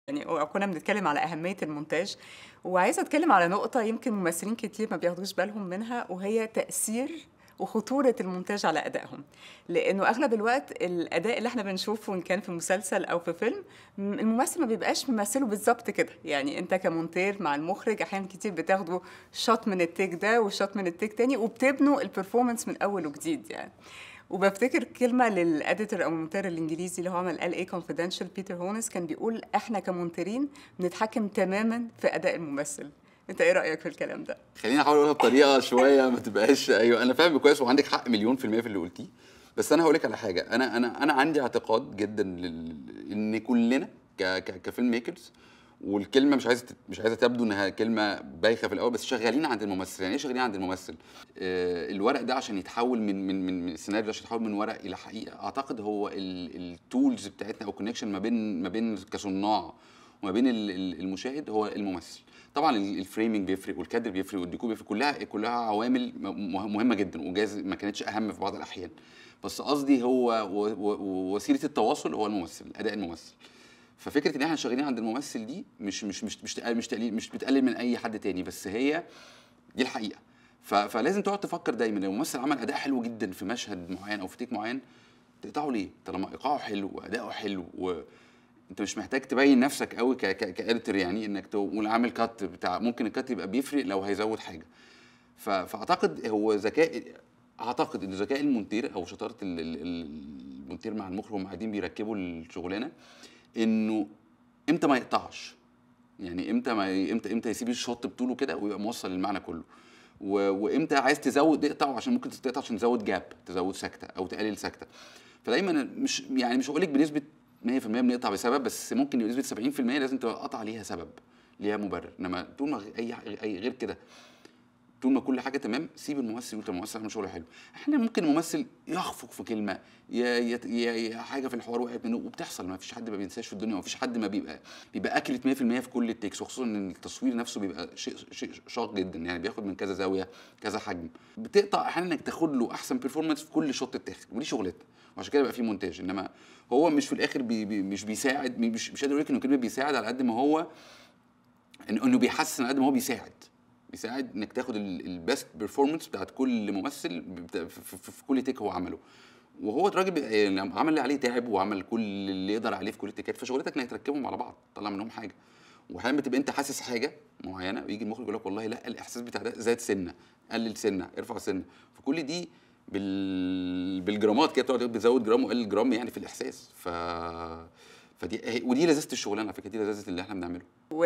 يعني كنا بنتكلم على أهمية المونتاج، وعايزة أتكلم على نقطة يمكن ممثلين كتير ما بياخدوش بالهم منها، وهي تأثير وخطورة المونتاج على أدائهم، لأنه أغلب الوقت الأداء اللي إحنا بنشوفه إن كان في مسلسل أو في فيلم، الممثل ما بيبقاش ممثله بالضبط كده، يعني أنت كمونتير مع المخرج أحيانًا كتير بتاخدوا shot من التيك ده وshot من التيك تاني، وبتبنوا الperformance من أول وجديد يعني. وبافتكر كلمة للإديتور أو المونتير الإنجليزي اللي هو عمل LA Confidential بيتر هونس كان بيقول إحنا كمونتيرين بنتحكم تمامًا في أداء الممثل. أنت إيه رأيك في الكلام ده؟ خليني احاول اقولها بطريقه شويه ما تبقاش. ايوه انا فاهم كويس وعندك حق مليون في الميه في اللي قلتيه. بس انا هقول لك على حاجه. انا عندي اعتقاد جدا ان كلنا كفيلم ميكرز، والكلمه مش عايزه تبدو انها كلمه بايخه في الاول، بس شغالين عند الممثل. يعني ايه شغالين عند الممثل؟ الورق ده عشان يتحول من السيناريو ده عشان يتحول من ورق الى حقيقه، اعتقد هو التولز بتاعتنا او كونكشن ما بين كصناع وما بين المشاهد هو الممثل. طبعا الفريمنج بيفرق والكادر بيفرق والديكور بيفرق، كلها عوامل مهمه جدا، وجاز ما كانتش اهم في بعض الاحيان. بس قصدي هو وسيله التواصل هو الممثل، اداء الممثل. ففكره ان احنا شغالين عند الممثل دي مش بتقلل من اي حد تاني، بس هي دي الحقيقه. فلازم تقعد تفكر دايما لو الممثل عمل اداء حلو جدا في مشهد معين او في تيك معين، تقطعه ليه؟ طالما ايقاعه حلو واداؤه حلو انت مش محتاج تبين نفسك قوي كاديتور، يعني انك تقول عامل كات بتاع، ممكن الكات يبقى بيفرق لو هيزود حاجه. فاعتقد هو ذكاء. اعتقد ان ذكاء المونتير او شطاره المونتير مع المخرج وهم قاعدين بيركبوا الشغلانه، انه امتى ما يقطعش. يعني امتى يسيب الشوت بطوله كده ويبقى موصل المعنى كله، وامتى عايز تزود تقطع عشان ممكن تقطع عشان تزود جاب، تزود سكته او تقلل سكته. فدايما مش هقول لك بنسبه 100% بنقطع بسبب، بس ممكن بنسبه 70% لازم تبقى قطع ليها سبب، ليها مبرر. انما طول ما اي غير كده، طول ما كل حاجه تمام، سيب الممثل يقول الممثل عمل شغل حلو. احنا ممكن الممثل يخفق في كلمه، يا حاجه في الحوار وقعت منه، وبتحصل. ما فيش حد ما بينساش في الدنيا، ما فيش حد ما بيبقى اكلت 100% في كل التيكس، وخصوصا ان التصوير نفسه بيبقى شيء شاق جدا، يعني بياخد من كذا زاويه كذا حجم. بتقطع احيانا انك تاخد له احسن بيرفورمانس في كل شوت اتاخد، ودي شغلتنا، وعشان كده بقى في مونتاج. انما هو مش في الاخر مش بيساعد، مش قادر اقول لك انه كلمه بيساعد على قد ما هو انه بيحسن، على قد ما هو بيساعد انك تاخد البيست بيرفورمانس بتاعت كل ممثل في كل تيك هو عمله. وهو الراجل يعني عمل اللي عليه، تعب وعمل كل اللي يقدر عليه في كل التيكات، فشغلتك انك تركبهم على بعض تطلع منهم حاجه. واحيانا بتبقى انت حاسس حاجه معينه، ويجي المخرج يقول لك والله لا، الاحساس بتاع ده زاد سنه، قلل سنه، ارفع سنه. فكل دي بالجرامات كده، بتقعد بتزود جرام وقلل جرام يعني في الاحساس. ودي لذيذه الشغلانه على فكره، دي لذيذه اللي احنا بنعمله.